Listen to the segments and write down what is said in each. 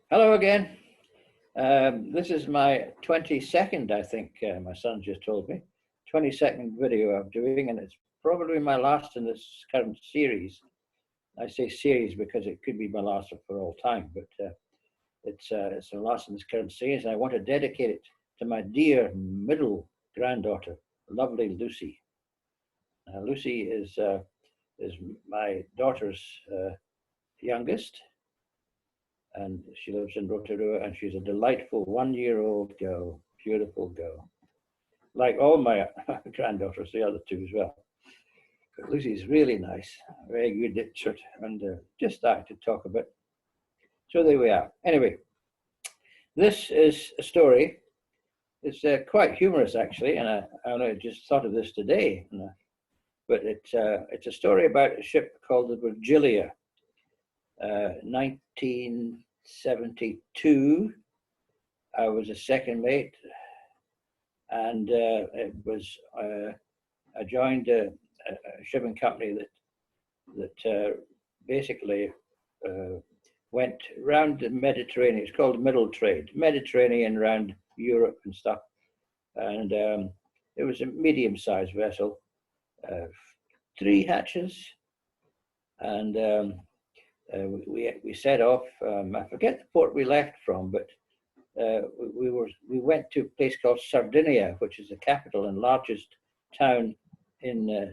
Hello again. This is my 22nd, I think, my son just told me, 22nd video I'm doing, and it's probably my last in this current series. I say series because it could be my last for all time, but it's the last in this current series, and I want to dedicate it to my dear middle granddaughter, lovely Lucy. Lucy is my daughter's youngest, and she lives in Rotorua, and she's a delightful 1-year-old girl, beautiful girl, like all my granddaughters, the other two as well. But Lucy's really nice, very good at it, and just starting to talk a bit. So there we are. Anyway, this is a story. It's quite humorous, actually, and I just thought of this today. But it's a story about a ship called the Virgilia, 1972. I was a second mate, and I joined a shipping company that basically went around the Mediterranean. It's called Middle Trade, Mediterranean around Europe and stuff. And it was a medium-sized vessel, 3 hatches, and we set off. I forget the port we left from, but we went to a place called Sardinia, which is the capital and largest town in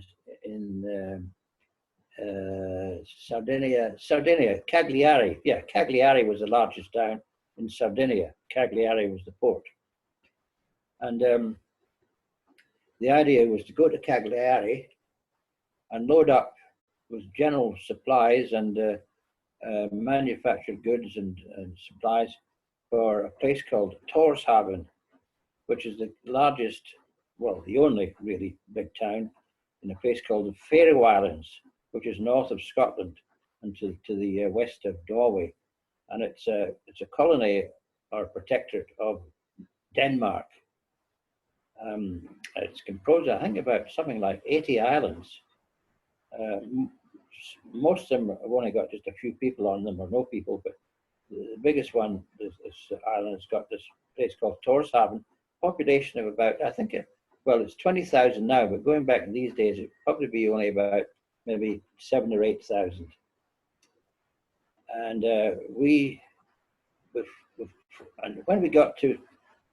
Sardinia, Cagliari. Yeah, Cagliari was the largest town in Sardinia. Cagliari was the port. And the idea was to go to Cagliari and load up with general supplies and manufactured goods and supplies for a place called Tórshavn, which is the largest, well, the only really big town in a place called the Faroe Islands, which is north of Scotland and to the west of Norway. And it's a colony or protectorate of Denmark. It's composed, I think, about something like 80 islands. Most of them have only got just a few people on them or no people, but the biggest one, this island, has got this place called Tórshavn, population of about, I think, it's 20,000 now, but going back in these days, it'd probably be only about maybe 7,000 or 8,000. And and when we got to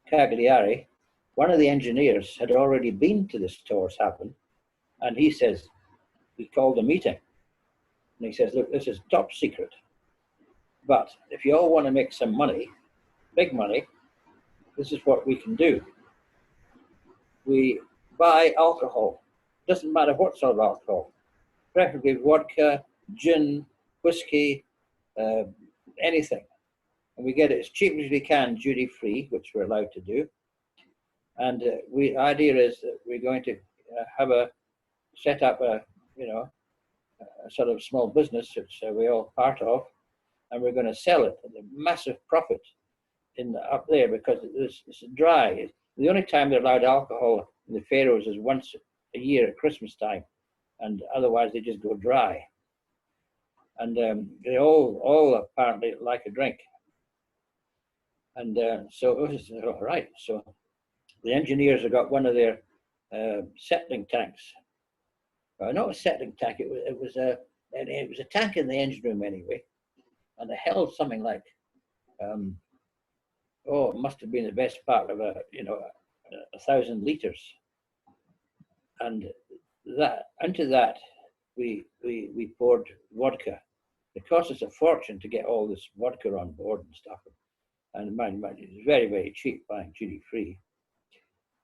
Cagliari, one of the engineers had already been to this Tórshavn, and he says, we called a meeting, and he says, look, this is top secret, but if you all want to make some money, big money, this is what we can do. We buy alcohol, doesn't matter what sort of alcohol, preferably vodka, gin, whiskey, anything. And we get it as cheap as we can, duty free, which we're allowed to do. And the idea is that we're going to set up a sort of small business, which we're all part of, and we're going to sell it at a massive profit up there, because it's dry. The only time they're allowed alcohol in the Faroes is once a year at Christmas time, and otherwise they just go dry. And they all apparently like a drink. And so it was all right. So the engineers have got one of their settling tanks. Not a settling tank. It was a tank in the engine room anyway, and it held something like it must have been the best part of 1,000 liters. And into that we poured vodka. It cost us a fortune to get all this vodka on board and stuff. And mind, it was very, very cheap, buying duty free.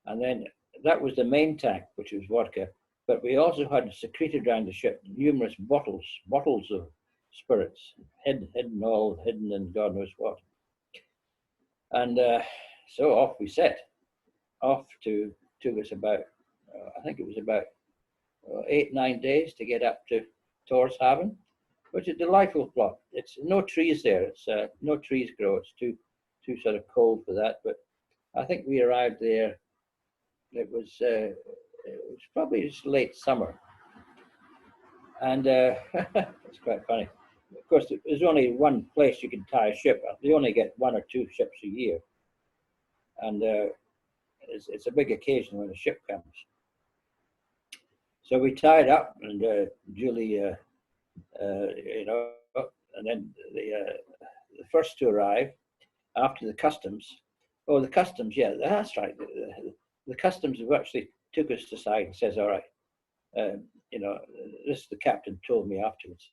And then that was the main tank, which was vodka. But we also had secreted around the ship numerous bottles of spirits, hidden in God knows what. And so off we set. Took us about, I think it was about 8-9 days to get up to Tórshavn, which is a delightful plot. It's no trees there. It's no trees grow. It's too sort of cold for that. But I think we arrived there. It was probably just late summer, and it's quite funny. of course, there's only one place you can tie a ship. They only get 1 or 2 ships a year, and it's a big occasion when a ship comes. So we tied up, and Julie, and then the first to arrive after the customs. Oh, the customs, yeah, that's right. The customs actually took us aside and says, all right, this the captain told me afterwards.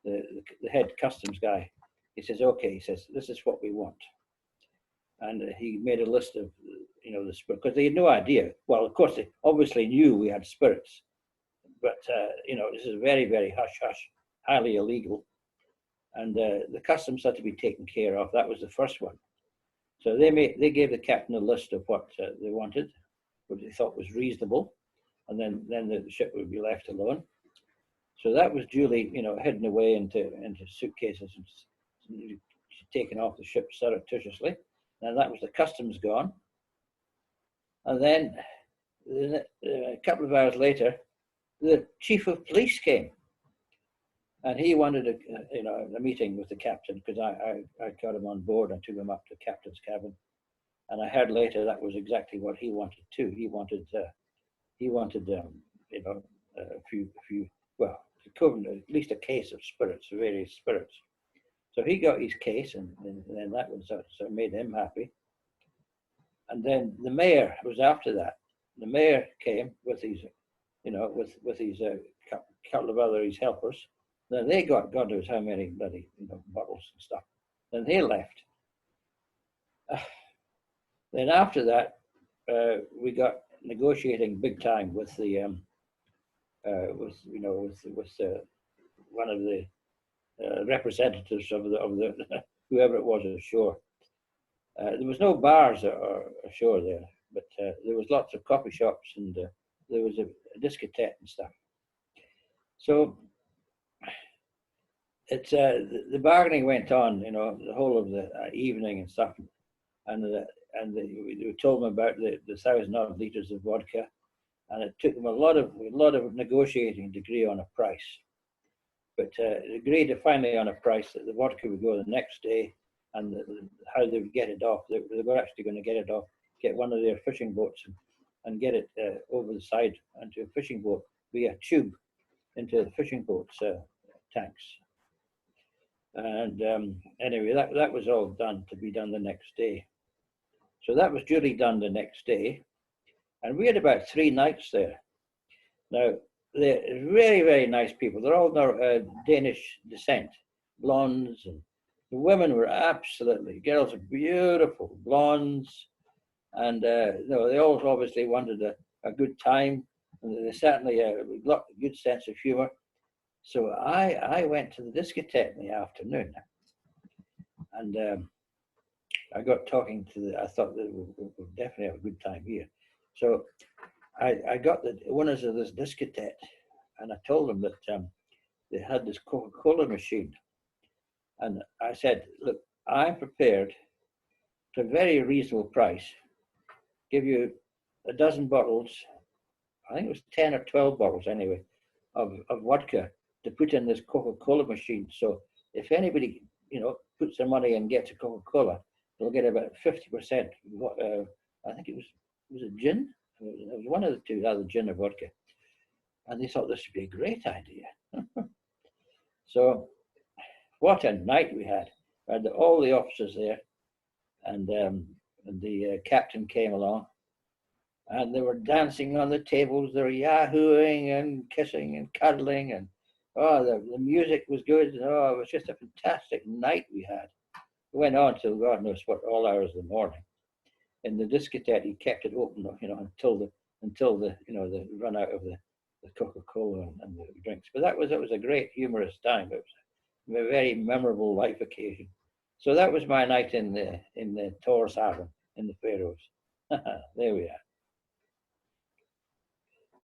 The head customs guy, he says, okay, he says, this is what we want. And he made a list of, the spirit, because they had no idea. Well, of course, they obviously knew we had spirits, but, this is very, very hush-hush, highly illegal. And the customs had to be taken care of. That was the first one. So they gave the captain a list of what they wanted, what they thought was reasonable, and then the ship would be left alone. So that was duly, hidden away into suitcases and taken off the ship surreptitiously. And that was the customs gone. And then a couple of hours later, the chief of police came, and he wanted a meeting with the captain, because I got him on board and took him up to the captain's cabin. And I heard later that was exactly what he wanted too. He wanted a few, well, at least a case of spirits, various spirits. So he got his case, and then that was so made him happy. And then the mayor was after that. The mayor came with his, with his couple of other his helpers. Then they got God knows how many bloody bottles and stuff. Then they left. Then after that, we got negotiating big time with the with one of the representatives of the whoever it was ashore. There was no bars ashore there, but there was lots of coffee shops, and there was a discotheque and stuff. So it's the bargaining went on, the whole of the evening and stuff, and we told them about the 1,000-odd liters of vodka, and it took them a lot of negotiating to agree on a price. But agreed finally on a price that the vodka would go the next day, and how they would get it off. They were actually going to get it off, get one of their fishing boats and get it over the side onto a fishing boat via tube into the fishing boat's tanks. And anyway, that was all done to be done the next day. So that was duly done the next day. And we had about 3 nights there. Now, they're very, very nice people. They're all Danish descent, blondes, and the women were absolutely, girls are beautiful, blondes, and they all obviously wanted a good time, and they certainly a good sense of humor. So I went to the discotheque in the afternoon, and I got talking to I thought that we'll definitely have a good time here. So I got the owners of this discotheque, and I told them that they had this Coca-Cola machine. And I said, look, I'm prepared to a very reasonable price, give you a dozen bottles, I think it was 10 or 12 bottles anyway, of vodka to put in this Coca-Cola machine. So if anybody, puts their money and gets a Coca-Cola, they'll get about 50%. I think it was a gin? It was one of the two, either gin or vodka. And they thought this would be a great idea. So what a night we had. We had all the officers there, and the captain came along, and they were dancing on the tables. They were yahooing and kissing and cuddling, and the music was good. Oh, it was just a fantastic night we had. It went on till God knows what, all hours of the morning. In the discotheque, he kept it open, until the run out of the Coca-Cola and the drinks. But that was a great humorous time. It was a very memorable life occasion. So that was my night in the Tórshavn in the Faroes. There we are.